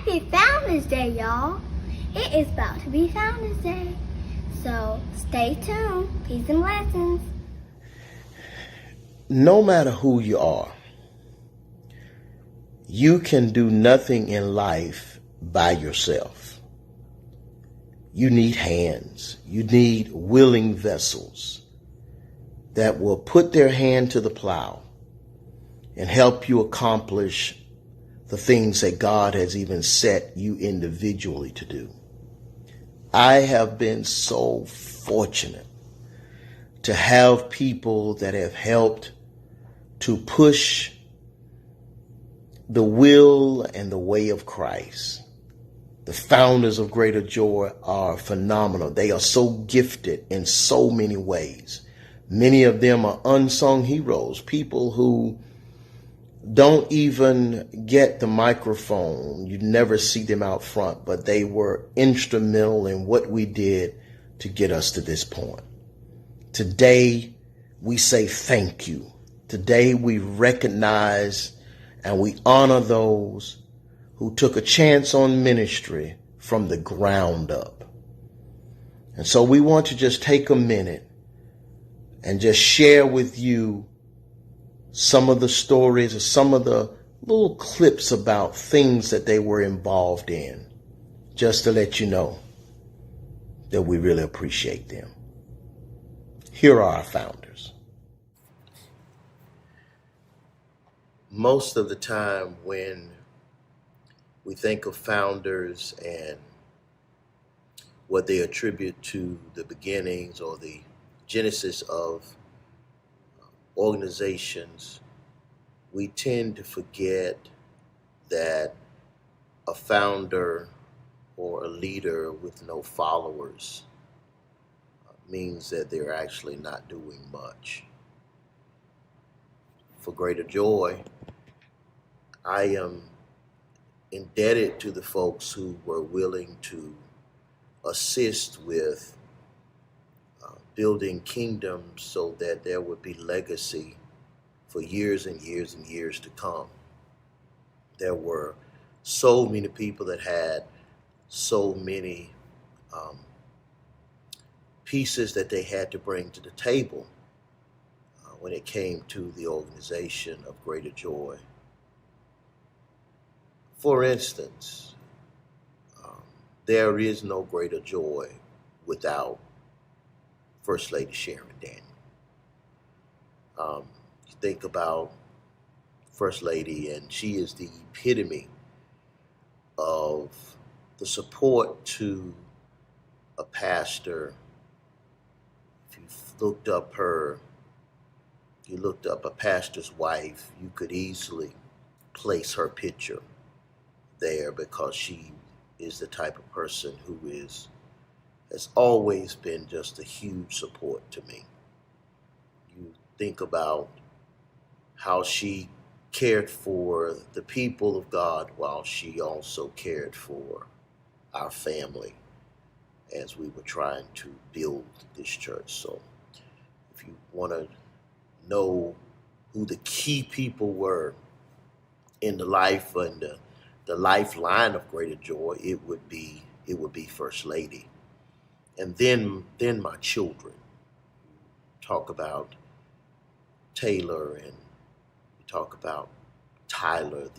Happy Founders Day, y'all. It is about to be Founders Day. So stay tuned. Peace and blessings. No matter who you are, you can do nothing in life by yourself. You need hands. You need willing vessels that will put their hand to the plow and help you accomplish the things that God has even set you individually to do. I have been so fortunate to have people that have helped to push the will and the way of Christ. The founders of Greater Joy are phenomenal. They are so gifted in so many ways. Many of them are unsung heroes, people who don't even get the microphone. You never see them out front, but they were instrumental in what we did to get us to this point. Today, we say thank you. Today, we recognize and we honor those who took a chance on ministry from the ground up. And so we want to just take a minute and just share with you some of the stories or some of the little clips about things that they were involved in, just to let you know that we really appreciate them. Here are our founders. Most of the time when we think of founders and what they attribute to the beginnings or the genesis of organizations, we tend to forget that a founder or a leader with no followers means that they're actually not doing much. For Greater Joy, I am indebted to the folks who were willing to assist with building kingdoms so that there would be legacy for years and years and years to come. There were so many people that had so many pieces that they had to bring to the table when it came to the organization of Greater Joy. For instance, there is no Greater Joy without First Lady Sharon Daniel. You think about First Lady, and she is the epitome of the support to a pastor. If you looked up a pastor's wife, you could easily place her picture there because she is the type of person who has always been just a huge support to me. You think about how she cared for the people of God while she also cared for our family as we were trying to build this church. So if you want to know who the key people were in the life and the lifeline of Greater Joy, it would be First Lady. And then my children. Talk about Taylor and we talk about Tyler.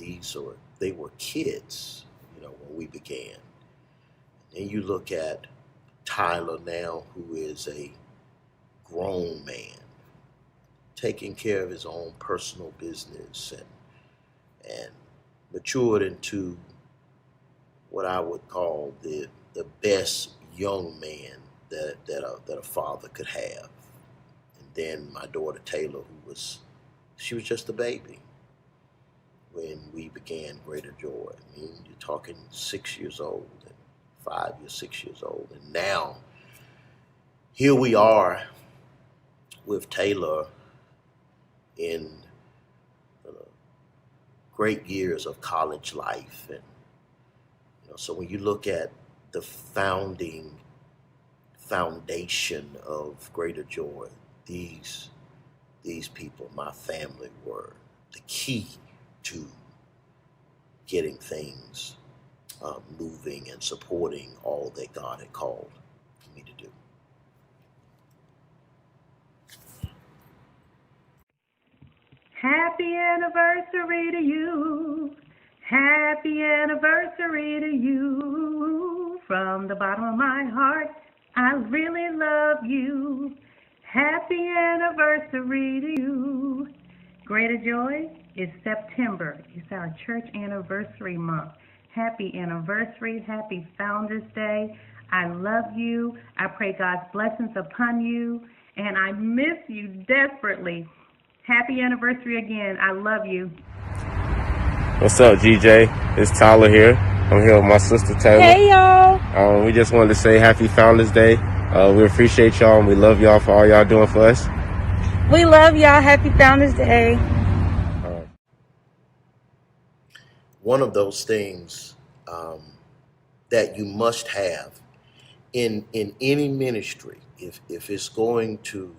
They were kids, when we began. And you look at Tyler now, who is a grown man, taking care of his own personal business and matured into what I would call the best young man that a father could have. And then my daughter Taylor, she was just a baby when we began Greater Joy. I mean, you're talking 6 years old, and 5 years, 6 years old, and now here we are with Taylor in great years of college life. And so when you look at the foundation of Greater Joy, these people, my family, were the key to getting things moving and supporting all that God had called me to do. Happy anniversary to you. Happy anniversary to you. From the bottom of my heart, I really love you. Happy anniversary to you. Greater Joy is September. It's our church anniversary month. Happy anniversary. Happy Founders Day. I love you. I pray God's blessings upon you. And I miss you desperately. Happy anniversary again. I love you. What's up, GJ? It's Tyler here. I'm here with my sister Taylor. Hey, y'all. We just wanted to say Happy Founders Day. We appreciate y'all and we love y'all for all y'all doing for us. We love y'all. Happy Founders Day. One of those things that you must have in any ministry, if it's going to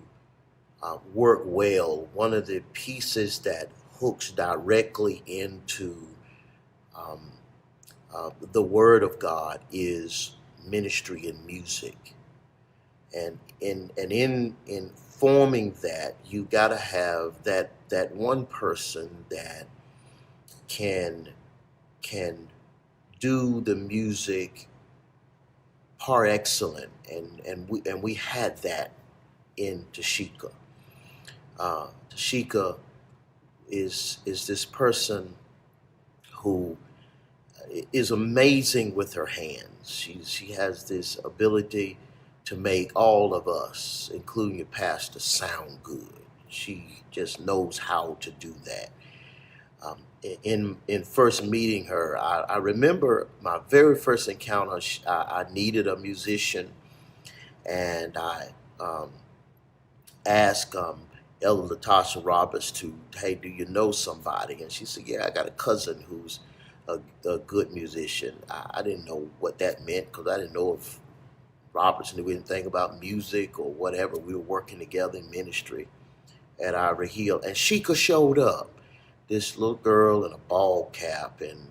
work well, one of the pieces that hooks directly into the Word of God is ministry and music. And in forming that, you got to have that one person that can do the music par excellent, and we had that in Tashika. Tashika is this person who is amazing with her hands. She has this ability to make all of us, including your pastor, sound good. She just knows how to do that. In first meeting her, I remember my very first encounter. I needed a musician, and I asked Elder Latasha Roberts hey, do you know somebody? And she said, yeah, I got a cousin who's a good musician. I didn't know what that meant because I didn't know if Roberts knew anything about music or whatever. We were working together in ministry at Ivy Hill, and Sheikah showed up. This little girl in a ball cap and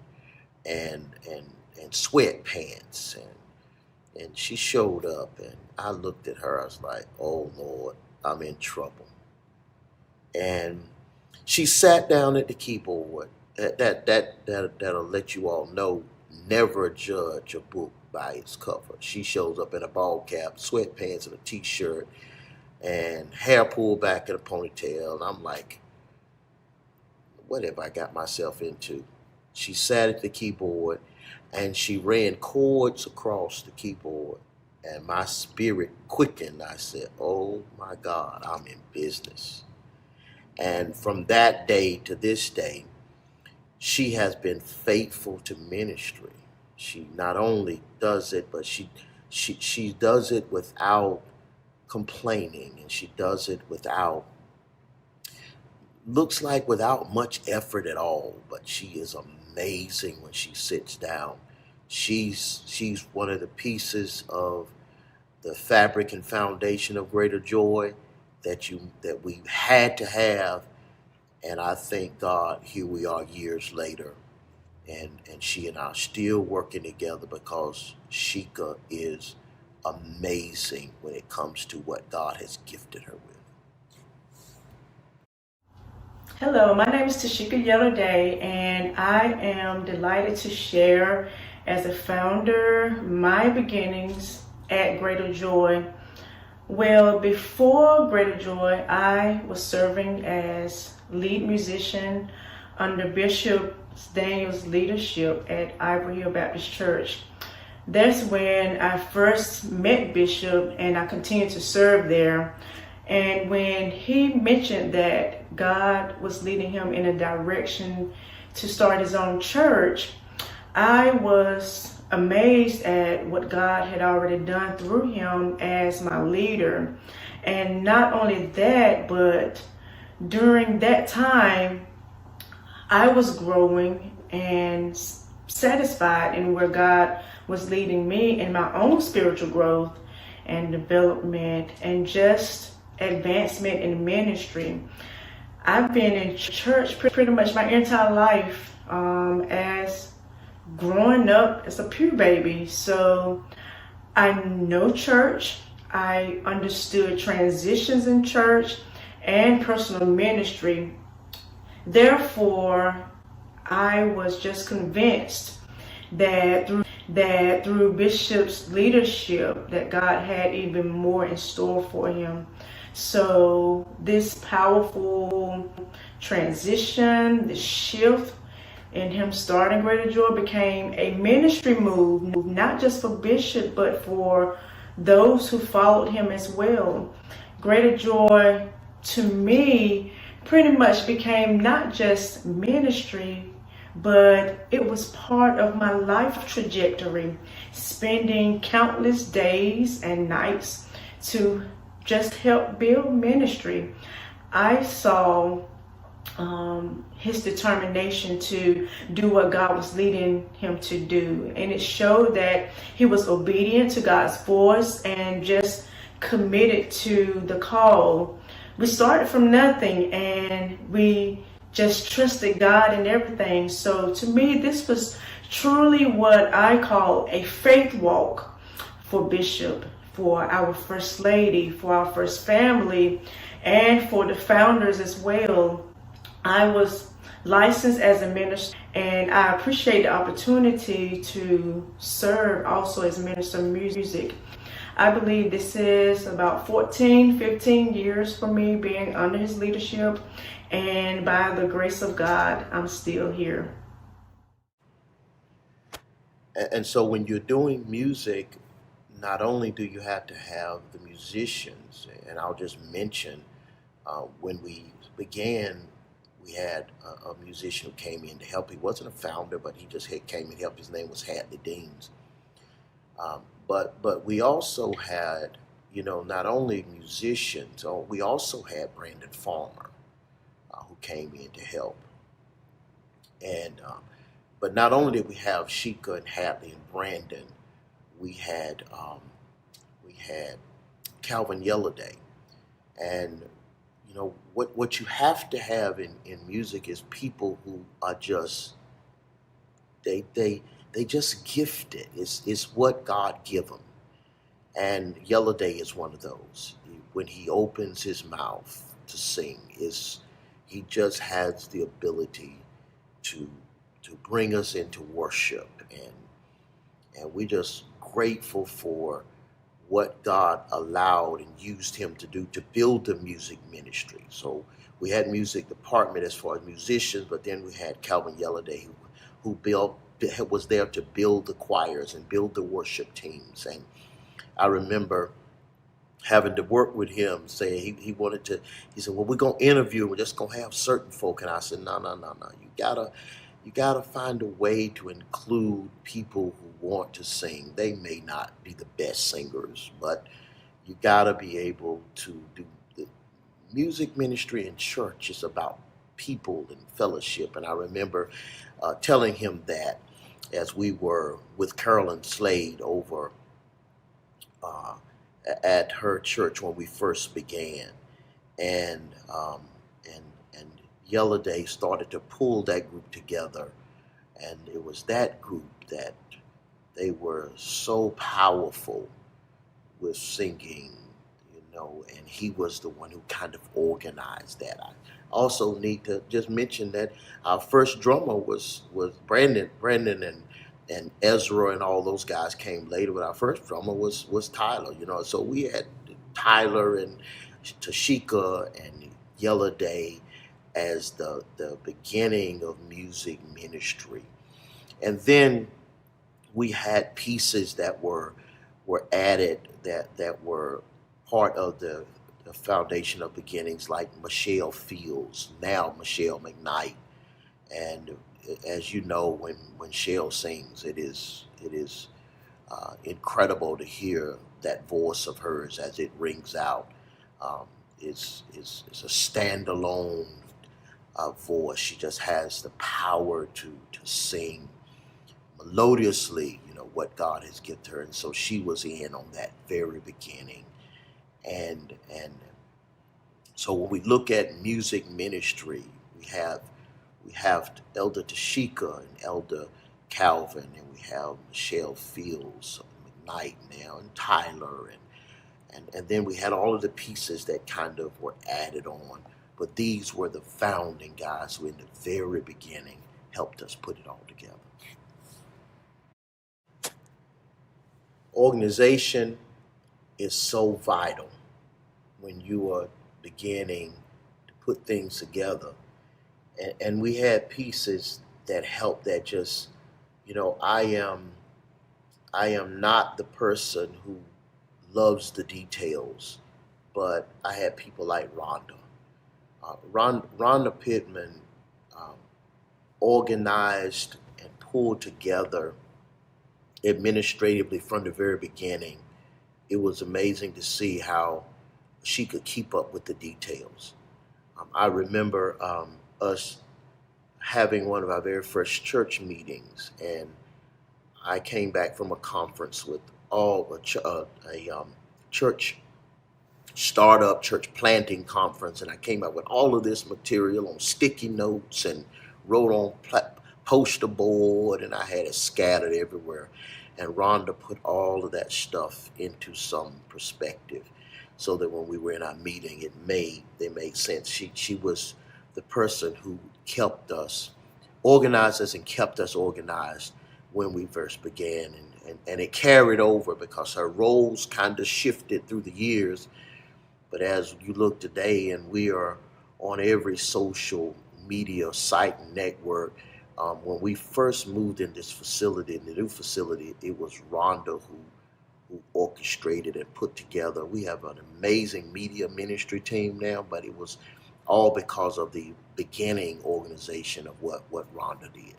sweatpants, and she showed up, and I looked at her. I was like, "Oh Lord, I'm in trouble." And she sat down at the keyboard. That'll let you all know, never judge a book by its cover. She shows up in a ball cap, sweatpants, and a t-shirt, and hair pulled back in a ponytail, and I'm like, what have I got myself into? She sat at the keyboard and she ran chords across the keyboard, and my spirit quickened. I said, oh my God, I'm in business. And from that day to this day, she has been faithful to ministry. She not only does it, but she does it without complaining, and she does it without much effort at all, but she is amazing when she sits down. She's one of the pieces of the fabric and foundation of Greater Joy that we had to have, and I thank God here we are years later, and she and I are still working together because Sheikah is amazing when it comes to what God has gifted her with. Hello, my name is Tashika Yellowday, and I am delighted to share as a founder my beginnings at Greater Joy. Well, before Greater Joy, I was serving as lead musician under Bishop Daniel's leadership at Ivy Hill Baptist Church. That's when I first met Bishop, and I continued to serve there. And when he mentioned that God was leading him in a direction to start his own church, I was amazed at what God had already done through him as my leader. And not only that, but during that time, I was growing and satisfied in where God was leading me in my own spiritual growth and development and just advancement in ministry. I've been in church pretty much my entire life as growing up as a pew baby. So I know church. I understood transitions in church and personal ministry. Therefore, I was just convinced that through Bishop's leadership that God had even more in store for him. So this powerful transition, the shift in him starting Greater Joy became a ministry move, not just for Bishop, but for those who followed him as well. Greater Joy, to me, pretty much became not just ministry, but it was part of my life trajectory, spending countless days and nights to just help build ministry. I saw his determination to do what God was leading him to do. And it showed that he was obedient to God's voice and just committed to the call. We started from nothing and we just trusted God in everything. So to me, this was truly what I call a faith walk for Bishop, for our First Lady, for our first family, and for the founders as well. I was licensed as a minister, and I appreciate the opportunity to serve also as minister of music. I believe this is about 14, 15 years for me being under his leadership, and by the grace of God, I'm still here. And so when you're doing music, not only do you have to have the musicians, and I'll just mention when we began, we had a musician who came in to help. He wasn't a founder, but he just came and helped. His name was Hadley Deans. But we also had, not only musicians, we also had Brandon Farmer who came in to help. And but not only did we have Sheikah and Hadley and Brandon, we had Calvin Yellowday. And what you have to have in music is people who are just they just gifted. It's what God give them. And Yellowday is one of those. When he opens his mouth to sing, he just has the ability to bring us into worship, and we're just grateful for what God allowed and used him to do to build the music ministry. So we had music department as far as musicians, but then we had Calvin Yellowday who was there to build the choirs and build the worship teams. And I remember having to work with him, saying he said, well, we're going to interview, we're just going to have certain folk. And I said, no, you gotta find a way to include people who want to sing. They may not be the best singers, but you gotta be able to do the music ministry in church is about people and fellowship. And I remember telling him that as we were with Carolyn Slade over at her church when we first began, and Yellowday started to pull that group together, and it was that group that they were so powerful with singing, and he was the one who kind of organized that. I also need to just mention that our first drummer was Brandon and Ezra and all those guys came later, but our first drummer was Tyler, so we had Tyler and Tashika and Yellowday as the beginning of music ministry. And then we had pieces that were added that were part of the foundation of beginnings, like Michelle Fields, now Michelle McKnight. And as you know, when Shell sings, it is incredible to hear that voice of hers as it rings out. It's a standalone voice. She just has the power to sing melodiously, what God has given her. And so she was in on that very beginning. And so when we look at music ministry, we have Elder Tashika and Elder Calvin, and we have Michelle Fields, McKnight now, and Tyler, and then we had all of the pieces that kind of were added on. But these were the founding guys who in the very beginning helped us put it all together. Organization is so vital when you are beginning to put things together. And we had pieces that helped that just, I am not the person who loves the details, but I had people like Rhonda. Rhonda Pittman organized and pulled together administratively from the very beginning. It was amazing to see how she could keep up with the details. I remember us having one of our very first church meetings, and I came back from a conference with a church startup, church planting conference, and I came out with all of this material on sticky notes and wrote on poster board, and I had it scattered everywhere. And Rhonda put all of that stuff into some perspective, so that when we were in our meeting, it made sense. She was the person who kept us organized and kept us organized when we first began, and it carried over because her roles kind of shifted through the years. But as you look today, and we are on every social media site and network, when we first moved in this facility, in the new facility, it was Rhonda who orchestrated and put together. We have an amazing media ministry team now, but it was all because of the beginning organization of what Rhonda did.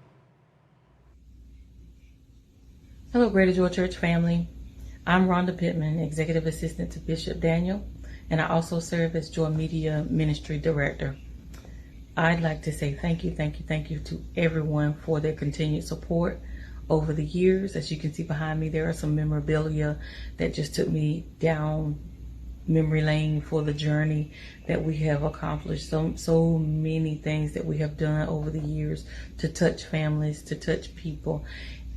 Hello, Greater Joy Church family. I'm Rhonda Pittman, Executive Assistant to Bishop Daniel, and I also serve as Joy Media Ministry Director. I'd like to say thank you to everyone for their continued support over the years. As you can see behind me, there are some memorabilia that just took me down memory lane for the journey that we have accomplished. So many things that we have done over the years to touch families, to touch people.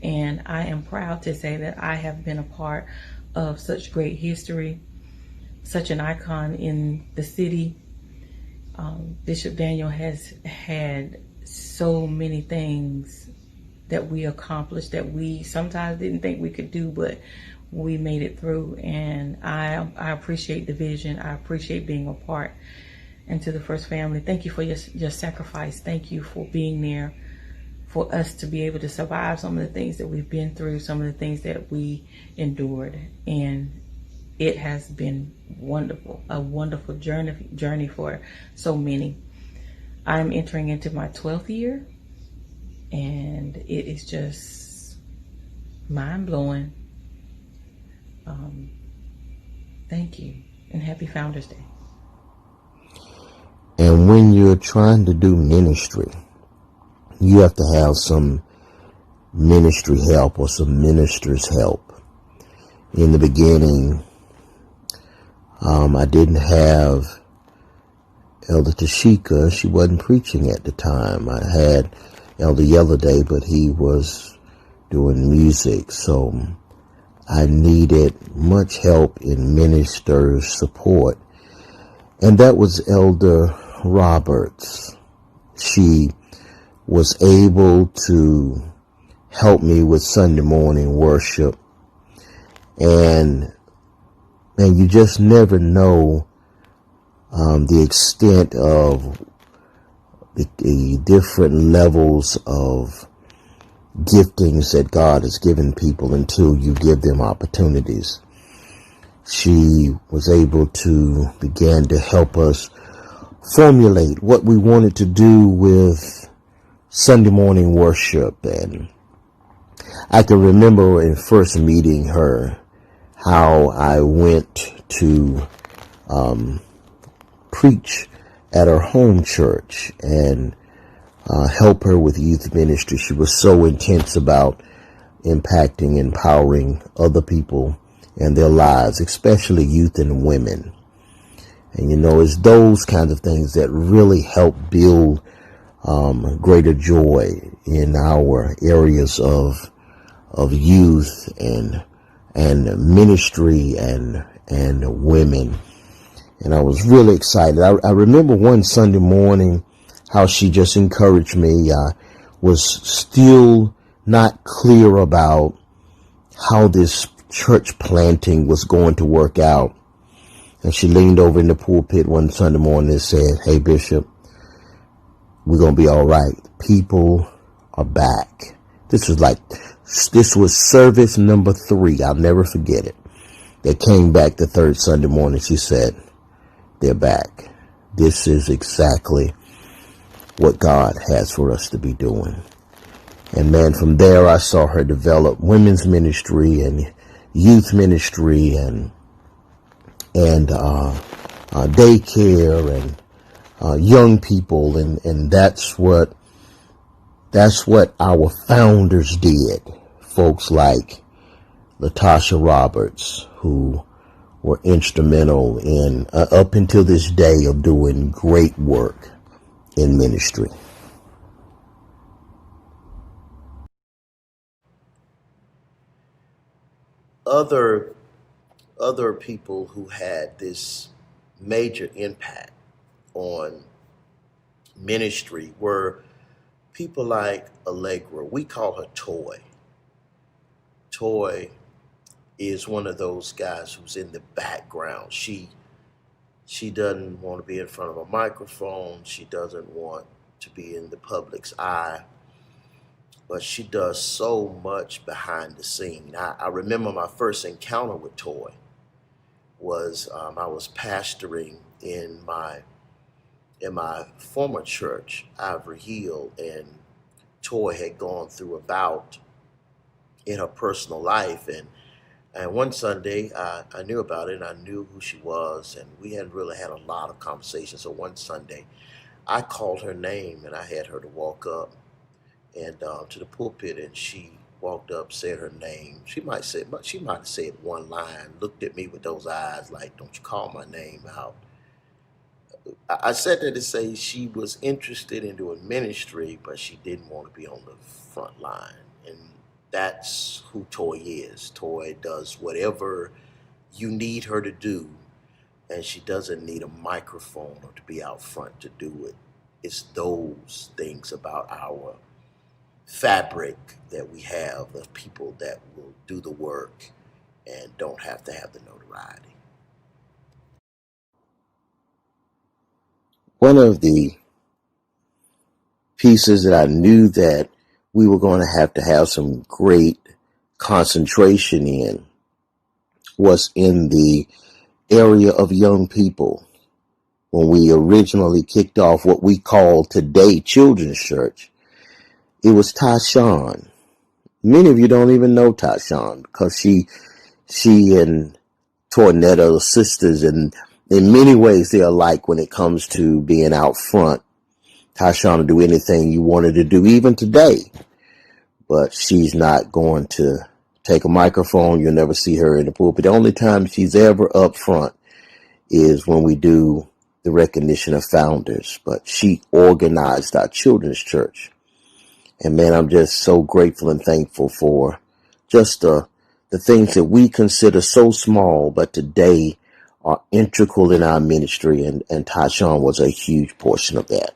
And I am proud to say that I have been a part of such great history, such an icon in the city. Bishop Daniel has had so many things that we accomplished that we sometimes didn't think we could do, but we made it through. And I appreciate the vision. I appreciate being a part. And to the First Family, thank you for your sacrifice. Thank you for being there for us to be able to survive some of the things that we've been through, some of the things that we endured. And it has been wonderful, a wonderful journey for so many. I'm entering into my 12th year, and it is just mind-blowing. Thank you, and happy Founders Day. And when you're trying to do ministry, you have to have some ministry help or some minister's help. In the beginning, I didn't have Elder Tashika. She wasn't preaching at the time. I had Elder Yellowday, but he was doing music. So I needed much help in minister's support. And that was Elder Roberts. She was able to help me with Sunday morning worship. And you just never know the extent of the different levels of giftings that God has given people until you give them opportunities. She was able to begin to help us formulate what we wanted to do with Sunday morning worship. And I can remember in first meeting her, how I went to preach at her home church and help her with youth ministry. She was so intense about impacting, empowering other people and their lives, especially youth and women. And it's those kinds of things that really help build greater joy in our areas of youth and ministry and women. And I was really excited. I remember one Sunday morning how she just encouraged me. I was still not clear about how this church planting was going to work out. And she leaned over in the pulpit one Sunday morning and said, "Hey, Bishop, we're going to be all right. People are back." This was service number 3. I'll never forget it. They came back the third Sunday morning. She said, "They're back. This is exactly what God has for us to be doing." And man, from there I saw her develop women's ministry and youth ministry and daycare and young people, and that's what our founders did. Folks like Latasha Roberts, who were instrumental in up until this day of doing great work in ministry. Other people who had this major impact on ministry were people like Allegra. We call her Toy. Toy is one of those guys who's in the background. She doesn't want to be in front of a microphone. She doesn't want to be in the public's eye. But she does so much behind the scene. I remember my first encounter with Toy was I was pastoring in my former church, Ivory Hill, and Toy had gone through a bout in her personal life, and one Sunday I knew about it, and I knew who she was, and we hadn't really had a lot of conversations. So one Sunday I called her name, and I had her to walk up and to the pulpit, and she walked up, said her name. She might have said one line, looked at me with those eyes like, "Don't you call my name out." I said that to say she was interested in doing ministry, but she didn't want to be on the front line. And that's who Toy is. Toy does whatever you need her to do, and she doesn't need a microphone or to be out front to do it. It's those things about our fabric that we have of people that will do the work and don't have to have the notoriety. One of the pieces that I knew that we were going to have some great concentration in was in the area of young people. When we originally kicked off what we call today Children's Church, it was Tyshawn. Many of you don't even know Tyshawn because she and Tornetta are sisters, and in many ways they're alike when it comes to being out front. Tyshawn will do anything you wanted to do, even today, but she's not going to take a microphone. You'll never see her in the pulpit. The only time she's ever up front is when we do the recognition of founders, but she organized our children's church. And man, I'm just so grateful and thankful for just the things that we consider so small, but today are integral in our ministry. And Tyshawn was a huge portion of that.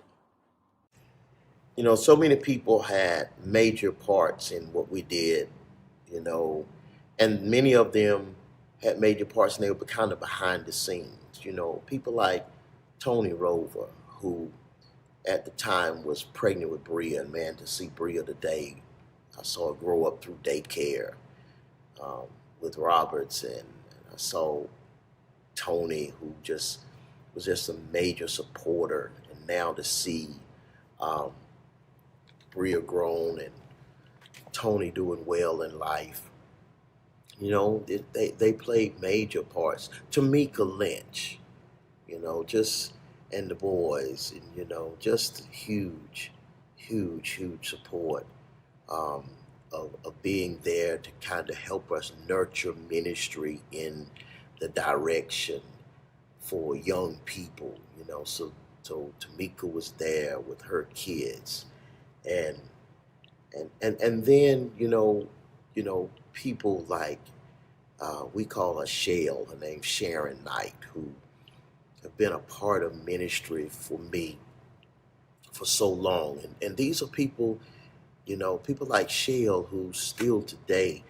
You know, so many people had major parts in what we did, you know, and many of them had major parts and they were kind of behind the scenes. You know, people like Tony Rover, who at the time was pregnant with Bria, and man, to see Bria today, I saw her grow up through daycare with Roberts, and I saw Tony, who was just a major supporter, and now to see Bria grown and Tony doing well in life, you know, they played major parts. Tamika Lynch, you know, and the boys, and you know, just huge support of being there to kind of help us nurture ministry in the direction for young people, you know. So So Tamika was there with her kids, and then people like we call her Shell, her name's Sharon Knight, who have been a part of ministry for me for so long. And these are people, people like Shell who still today,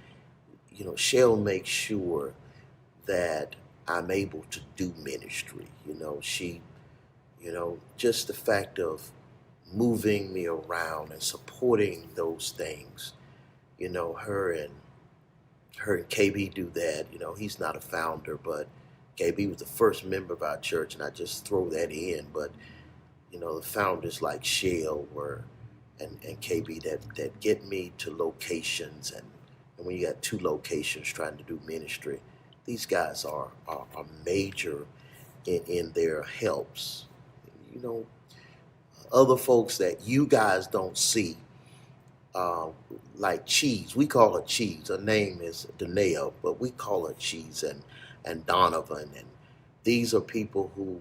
Shell makes sure that I'm able to do ministry. She, just the fact of moving me around and supporting those things, her and KB do that. He's not a founder, but KB was the first member of our church, and I just throw that in. But the founders like Shell and KB that get me to locations, and when you got 2 locations trying to do ministry, these guys are major in their helps. Other folks that you guys don't see, like Cheese. We call her Cheese. Her name is Danae, but we call her Cheese, and Donovan. And these are people who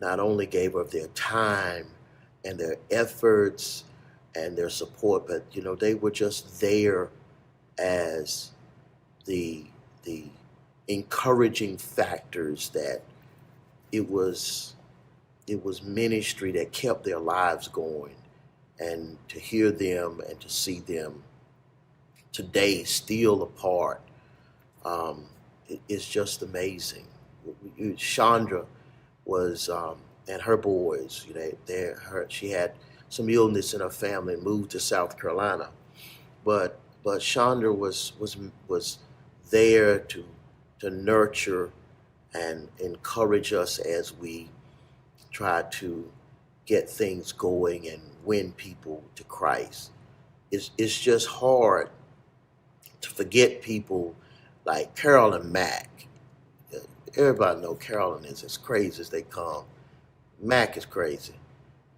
not only gave up their time and their efforts and their support, but they were just there as the encouraging factors that it was ministry that kept their lives going. And to hear them and to see them today still apart, it's just amazing. Chandra was, and her boys, she had some illness in her family and moved to South Carolina. But Chandra was there to nurture and encourage us as we try to get things going and win people to Christ. It's just hard to forget people like Carolyn Mack. Everybody know Carolyn is as crazy as they come. Mack is crazy.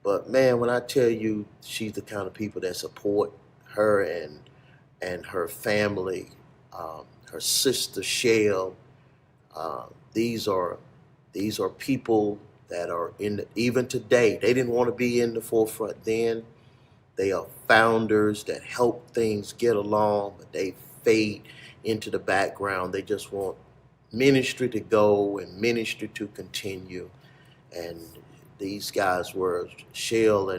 But man, when I tell you she's the kind of people that support her and her family, her sister Shell, these are people that are even today. They didn't want to be in the forefront then. They are founders that help things get along, but they fade into the background. They just want ministry to go and ministry to continue. And these guys were, Shell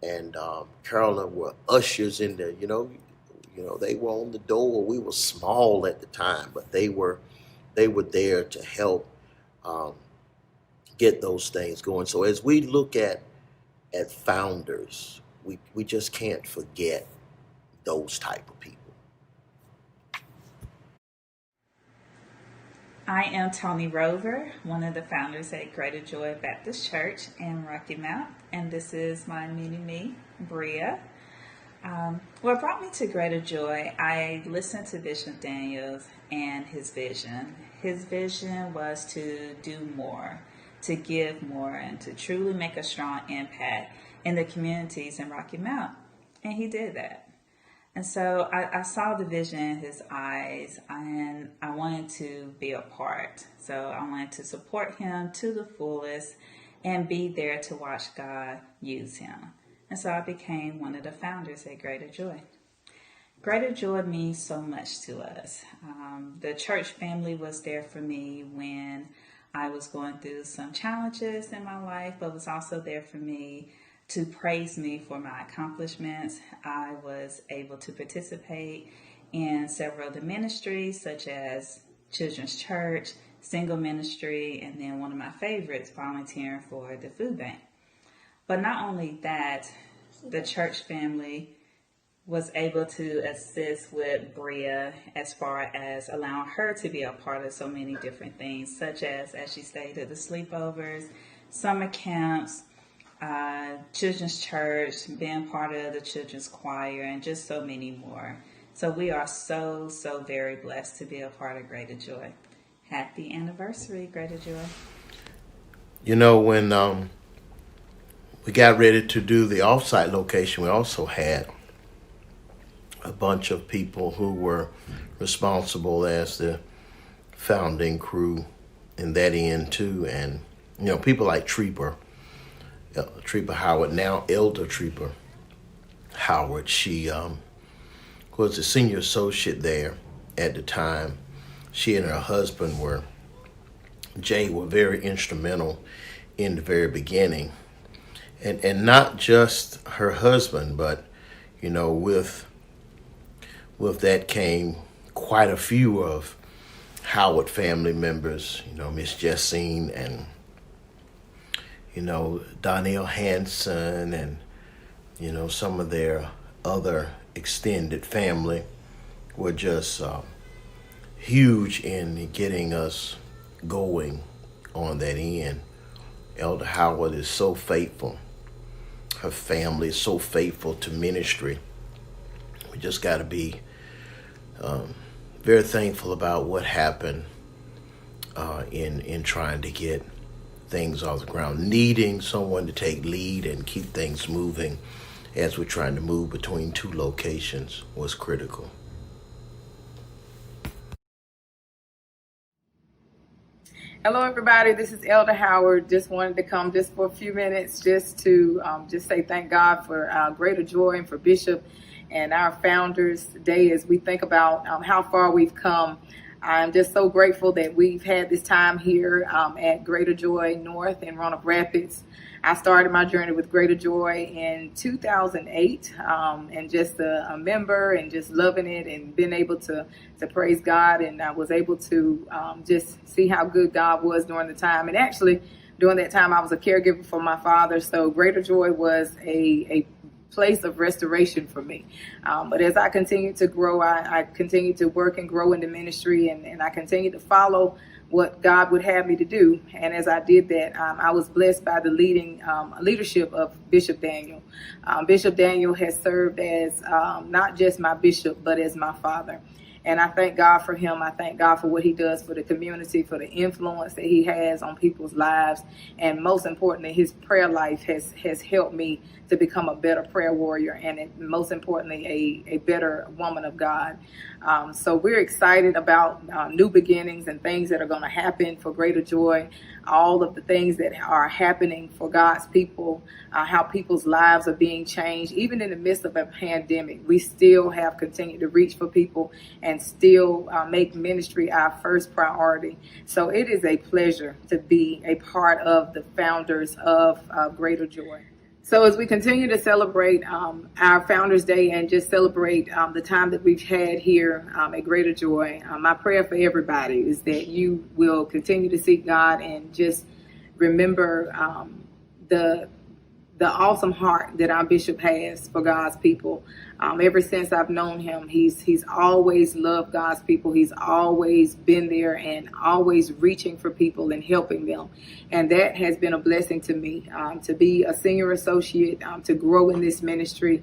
and Carolyn were ushers in there. They were on the door. We were small at the time, but they were there to help get those things going. So as we look at founders, we just can't forget those type of people. I am Tony Rover, one of the founders at Greater Joy Baptist Church in Rocky Mount, and this is my mini-me, Bria. What brought me to Greater Joy, I listened to Bishop Daniels and his vision. His vision was to do more, to give more, and to truly make a strong impact in the communities in Rocky Mount. And he did that. And so I saw the vision in his eyes, and I wanted to be a part. So I wanted to support him to the fullest and be there to watch God use him. And so I became one of the founders at Greater Joy. Greater Joy means so much to us. The church family was there for me when I was going through some challenges in my life, but was also there for me to praise me for my accomplishments. I was able to participate in several of the ministries, such as Children's Church, Single Ministry, and then one of my favorites, volunteering for the food bank. But not only that, the church family was able to assist with Bria as far as allowing her to be a part of so many different things, such as she stated, the sleepovers, summer camps, Children's Church, being part of the children's choir, and just so many more. So we are so very blessed to be a part of Greater Joy. Happy anniversary, Greater Joy. When we got ready to do the offsite location, we also had a bunch of people who were responsible as the founding crew in that end too. And, people like Trieber, Trooper Howard, now Elder Trooper Howard. She was a senior associate there at the time. She and her husband Jay were very instrumental in the very beginning. And not just her husband, but, with that came quite a few of Howard family members, Miss Jessine and, Donnell Hanson and, some of their other extended family were just huge in getting us going on that end. Elder Howard is so faithful. Her family is so faithful to ministry. We just got to be very thankful about what happened in trying to get things off the ground, needing someone to take lead and keep things moving as we're trying to move between two locations was critical. Hello, everybody. This is Elder Howard. Just wanted to come just for a few minutes just to just say thank God for Greater Joy and for Bishop and our Founders Day as we think about how far we've come. I'm just so grateful that we've had this time here at Greater Joy North in Roanoke Rapids. I started my journey with Greater Joy in 2008 and just a member and just loving it and being able to praise God. And I was able to just see how good God was during the time. And actually, during that time, I was a caregiver for my father. So Greater Joy was a place of restoration for me. But as I continued to grow, I continued to work and grow in the ministry, and I continued to follow what God would have me to do. And as I did that, I was blessed by the leadership of Bishop Daniel. Bishop Daniel has served as not just my bishop, but as my father. And I thank God for him. I thank God for what he does for the community, for the influence that he has on people's lives. And most importantly, his prayer life has helped me to become a better prayer warrior and most importantly, a better woman of God. So we're excited about new beginnings and things that are going to happen for Greater Joy, all of the things that are happening for God's people, how people's lives are being changed. Even in the midst of a pandemic, we still have continued to reach for people and still make ministry our first priority. So it is a pleasure to be a part of the founders of Greater Joy. So as we continue to celebrate our Founders Day and just celebrate the time that we've had here at Greater Joy, my prayer for everybody is that you will continue to seek God and just remember the awesome heart that our bishop has for God's people. Ever since I've known him, he's always loved God's people. He's always been there and always reaching for people and helping them. And that has been a blessing to me, to be a senior associate, to grow in this ministry,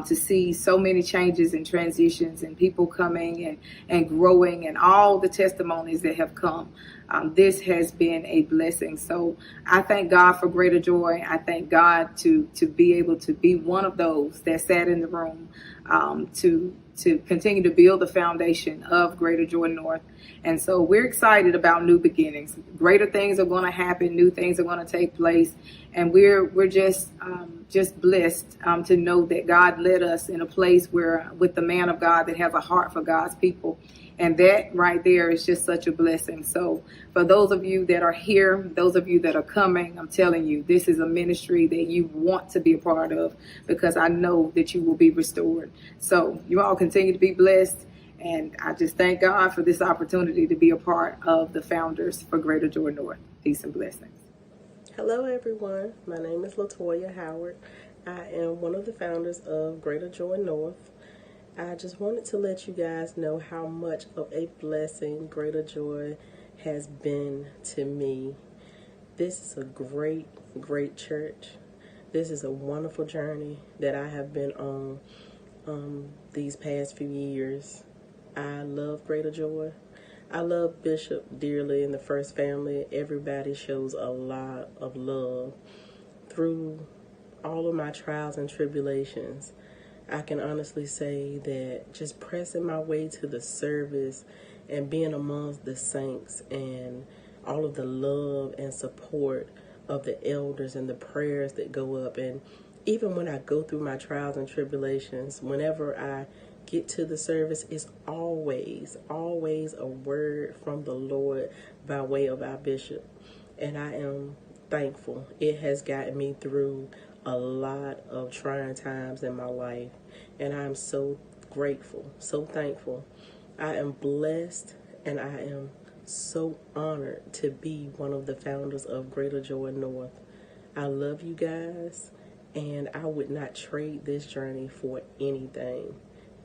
to see so many changes and transitions and people coming and growing and all the testimonies that have come. This has been a blessing. So I thank God for Greater Joy. I thank God to be able to be one of those that sat in the room to continue to build the foundation of Greater Joy North. And so we're excited about new beginnings. Greater things are going to happen. New things are going to take place. And we're just blessed to know that God led us in a place where with the man of God that has a heart for God's people. And that right there is just such a blessing. So for those of you that are here, those of you that are coming, I'm telling you, this is a ministry that you want to be a part of because I know that you will be restored. So you all continue to be blessed. And I just thank God for this opportunity to be a part of the founders for Greater Joy North. Peace and blessings. Hello, everyone. My name is Latoya Howard. I am one of the founders of Greater Joy North. I just wanted to let you guys know how much of a blessing Greater Joy has been to me. This is a great, great church. This is a wonderful journey that I have been on these past few years. I love Greater Joy. I love Bishop dearly in the First Family. Everybody shows a lot of love through all of my trials and tribulations. I can honestly say that just pressing my way to the service and being amongst the saints and all of the love and support of the elders and the prayers that go up. And even when I go through my trials and tribulations, whenever I get to the service, it's always a word from the Lord by way of our bishop. And I am thankful. It has gotten me through a lot of trying times in my life. And I am so grateful, so thankful. I am blessed, and I am so honored to be one of the founders of Greater Joy North. I love you guys, and I would not trade this journey for anything.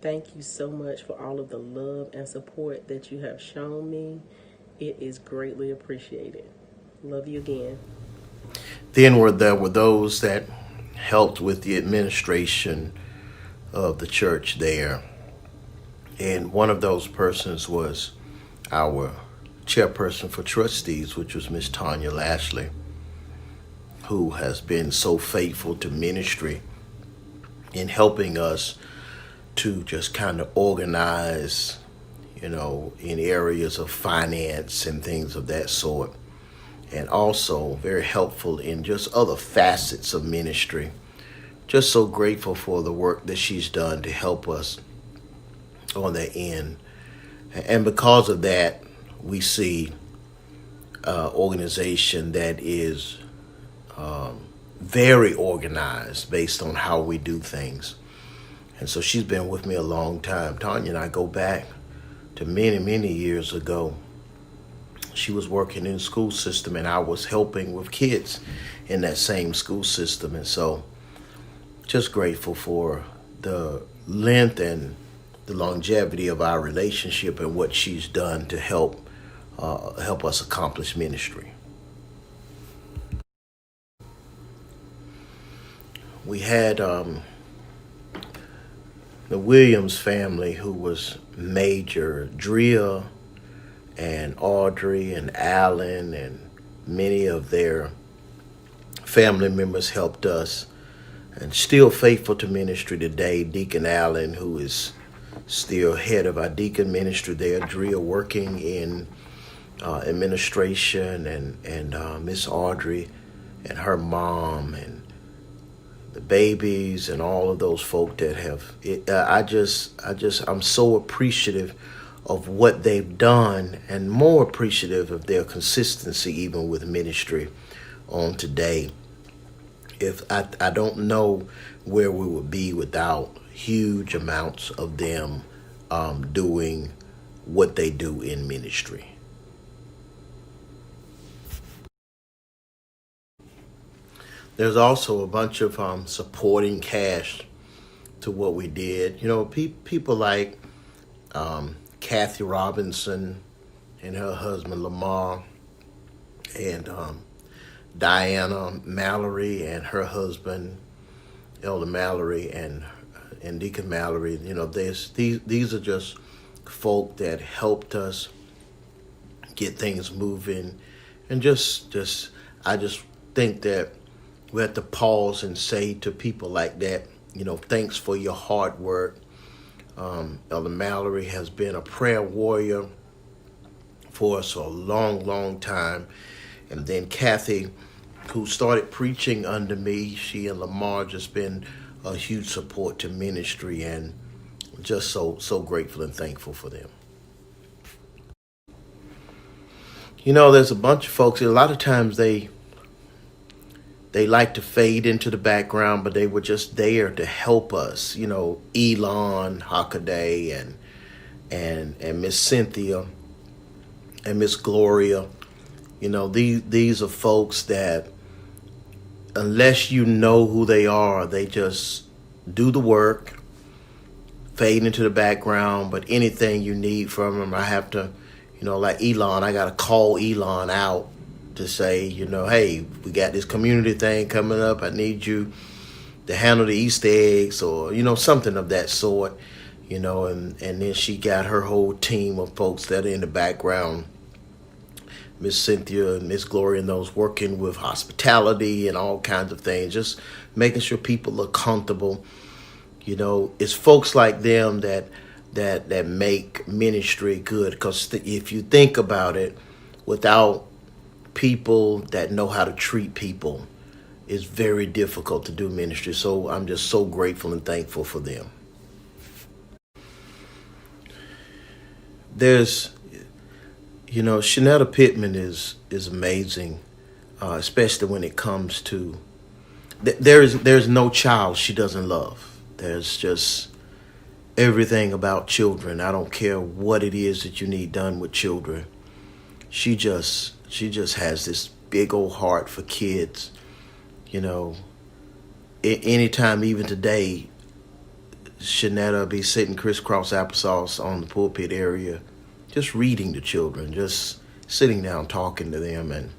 Thank you so much for all of the love and support that you have shown me. It is greatly appreciated. Love you again. Then there were those that helped with the administration of the church there. And one of those persons was our chairperson for trustees, which was Miss Tanya Lashley, who has been so faithful to ministry in helping us to just kind of organize, in areas of finance and things of that sort. And also very helpful in just other facets of ministry. Just so grateful for the work that she's done to help us on that end. And because of that, we see an organization that is very organized based on how we do things. And so she's been with me a long time. Tanya and I go back to many, many years ago. She was working in the school system, and I was helping with kids in that same school system. And so just grateful for the length and the longevity of our relationship and what she's done to help us accomplish ministry. We had the Williams family, who was major. Drea and Audrey and Alan and many of their family members helped us, and still faithful to ministry today. Deacon Allen, who is still head of our deacon ministry there. Drea working in administration, and Miss Audrey and her mom and the babies and all of those folk that have it. I'm so appreciative of what they've done, and more appreciative of their consistency even with ministry on today. If I don't know where we would be without huge amounts of them doing what they do in ministry. There's also a bunch of supporting cast to what we did. People like Kathy Robinson and her husband Lamar, and Diana Mallory and her husband Elder Mallory, and Deacon Mallory. These are just folk that helped us get things moving, and I just think that we have to pause and say to people like that, thanks for your hard work. Elder Mallory has been a prayer warrior for us for a long, long time. And then Kathy, who started preaching under me, she and Lamar just been a huge support to ministry, and just so grateful and thankful for them. There's a bunch of folks, a lot of times they like to fade into the background, but they were just there to help us. Elon Hockaday and Miss Cynthia and Miss Gloria. These are folks that, unless you know who they are, they just do the work, fade into the background. But anything you need from them, I have to, like Elon, I got to call Elon out to say, hey, we got this community thing coming up. I need you to handle the Easter eggs, or, something of that sort, and then she got her whole team of folks that are in the background. Miss Cynthia and Miss Gloria and those working with hospitality and all kinds of things, just making sure people look comfortable. It's folks like them that make ministry good, because if you think about it, without people that know how to treat people, it's very difficult to do ministry. So I'm just so grateful and thankful for them. There's, Shanetta Pittman is amazing, especially when it comes to, there's no child she doesn't love. There's just everything about children. I don't care what it is that you need done with children. She just has this big old heart for kids. Anytime, even today, Shanetta be sitting crisscross applesauce on the pulpit area, just reading to children, just sitting down talking to them. And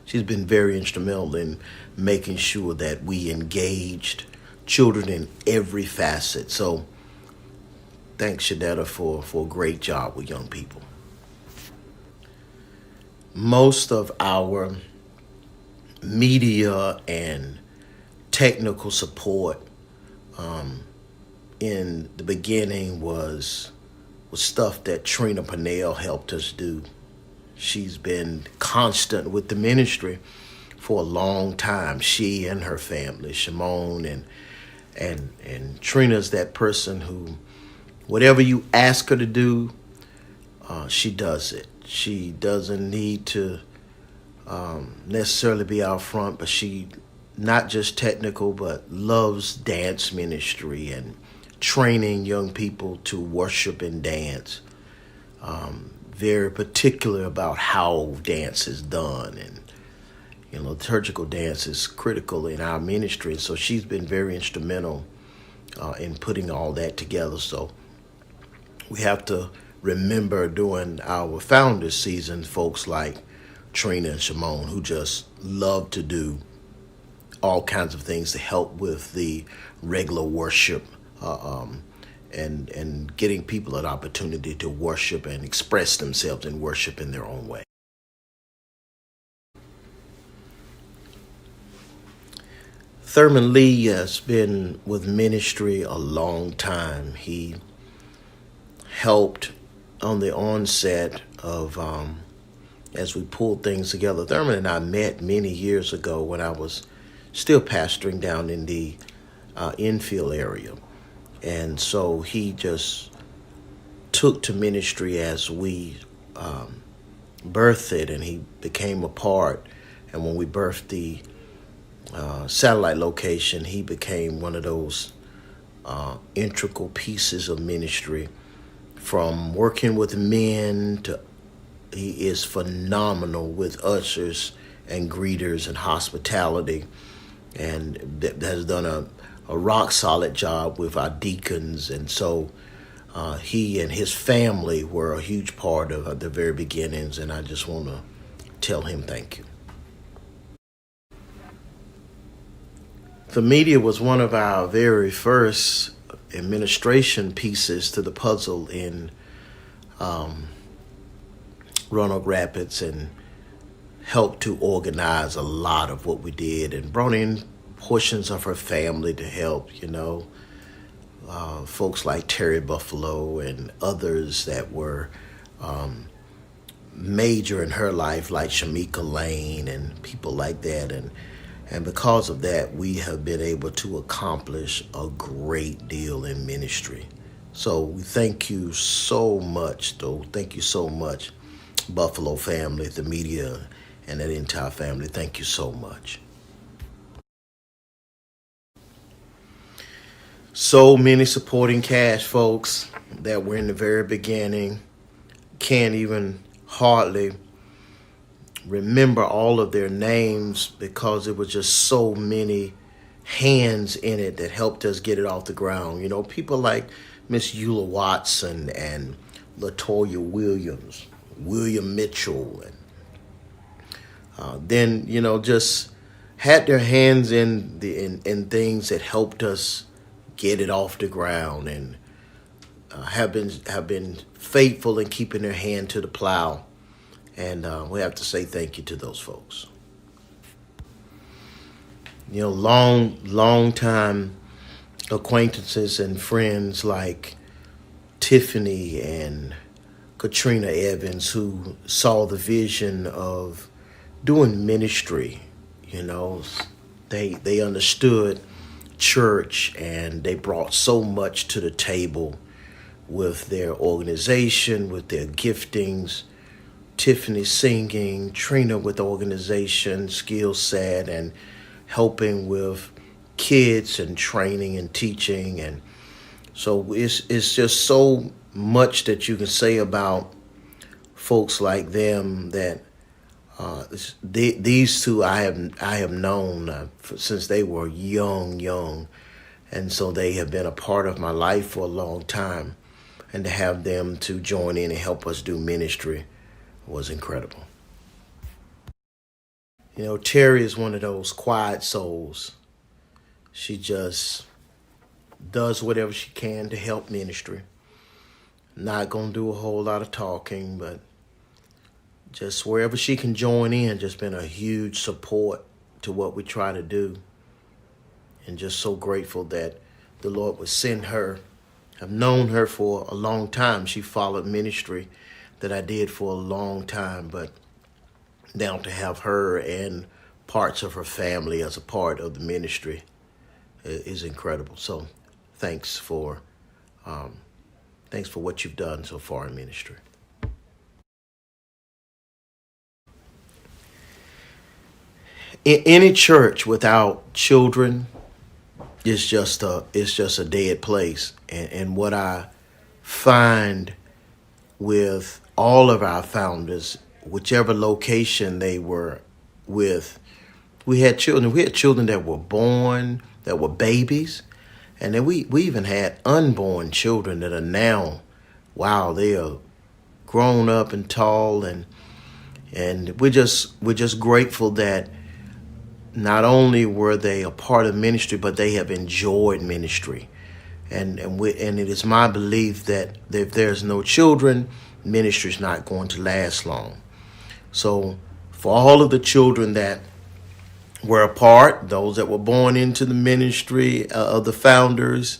she's been very instrumental in making sure that we engaged children in every facet. So thanks, Shanetta, for a great job with young people. Most of our media and technical support in the beginning was stuff that Trina Pennell helped us do. She's been constant with the ministry for a long time. She and her family, Shimon, and Trina's that person who, whatever you ask her to do, she does it. She doesn't need to necessarily be out front, but she not just technical, but loves dance ministry and training young people to worship and dance. Very particular about how dance is done, and liturgical dance is critical in our ministry. So she's been very instrumental in putting all that together. So we have to remember during our founders season, folks like Trina and Shimon, who just love to do all kinds of things to help with the regular worship and getting people an opportunity to worship and express themselves in worship in their own way. Thurman Lee has been with ministry a long time. He helped on the onset of, as we pulled things together. Thurman and I met many years ago when I was still pastoring down in the infield area. And so he just took to ministry as we birthed it, and he became a part. And when we birthed the satellite location, he became one of those integral pieces of ministry. From working with men to, he is phenomenal with ushers and greeters and hospitality, and has done a rock solid job with our deacons. And so he and his family were a huge part of the very beginnings, and I just want to tell him thank you. The media was one of our very first administration pieces to the puzzle in Roanoke Rapids, and helped to organize a lot of what we did, and brought in portions of her family to help, folks like Terry Buffalo and others that were major in her life, like Shamika Lane and people like that. And because of that, we have been able to accomplish a great deal in ministry. So we thank you so much, though. Thank you so much, Buffalo family, the media, and that entire family. Thank you so much. So many supporting cast, folks, that were in the very beginning. Can't even hardly remember all of their names because it was just so many hands in it that helped us get it off the ground. People like Miss Eula Watson and LaToya Williams, William Mitchell, and then just had their hands in things that helped us get it off the ground, and have been faithful in keeping their hand to the plow. And we have to say thank you to those folks. Long time acquaintances and friends like Tiffany and Katrina Evans, who saw the vision of doing ministry. You know, they understood church, and they brought so much to the table with their organization, with their giftings. Tiffany singing, Trina with organization, skill set, and helping with kids and training and teaching. And so it's just so much that you can say about folks like them that these two I have known since they were young, and so they have been a part of my life for a long time, and to have them to join in and help us do ministry was incredible. You know, Terry is one of those quiet souls. She just does whatever she can to help ministry. Not gonna do a whole lot of talking, but just wherever she can join in, just been a huge support to what we try to do. And just so grateful that the Lord would send her. I've known her for a long time. She followed ministry that I did for a long time, but now to have her and parts of her family as a part of the ministry is incredible. So thanks for what you've done so far in ministry. In any church without children is just a dead place. And what I find with all of our founders, whichever location they were with, we had children. We had children that were born, that were babies, and then we even had unborn children that are now, wow, they are grown up and tall, and we're just grateful that not only were they a part of ministry, but they have enjoyed ministry. And it is my belief that if there's no children, ministry is not going to last long. So for all of the children that were a part, those that were born into the ministry of the founders,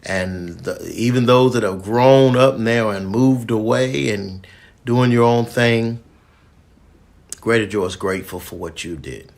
and even those that have grown up now and moved away and doing your own thing, Greater Joy is grateful for what you did.